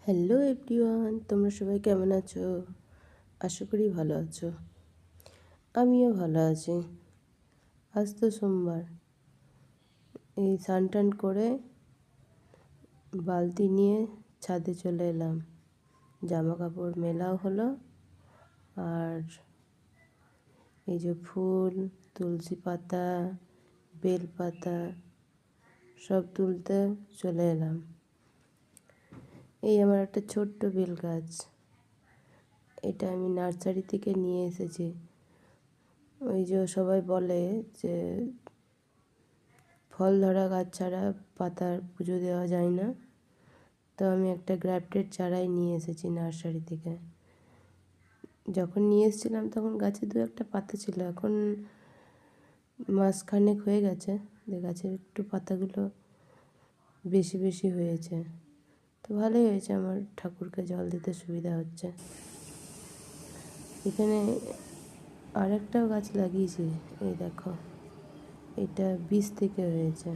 Hello everyone, তোমরা সবাই কেমন আছো? আশা করি ভালো আছো। আমিও ভালো আছি। আজ তো সোমবার, এই স্নান টান করে বালতি নিয়ে ছাদে চলে এলাম। জামা কাপড় মেলাও হলো, আর এই যে ফুল, তুলসী পাতা, বেল পাতা সব তুলতে চলে এলাম। এই আমার একটা ছোট্ট বেল গাছ, এটা আমি নার্সারি থেকে নিয়ে এসেছি। ওই যে সবাই বলে যে ফল ধরা গাছ ছাড়া পাতার পুজো দেওয়া যায় না, তো আমি একটা গ্রাফটেড চারাই নিয়ে এসেছি নার্সারি থেকে। যখন নিয়ে এসেছিলাম তখন গাছে দু একটা পাতা ছিল, এখন মাসখানেক হয়ে গেছে যে গাছের একটু পাতাগুলো বেশি বেশি হয়েছে। তো ভালোই হয়েছে, আমার ঠাকুরকে জল দিতে সুবিধা হচ্ছে। এখানে আর একটাও গাছ লাগিয়েছি, এই দেখো, এটা বীজ থেকে হয়েছে।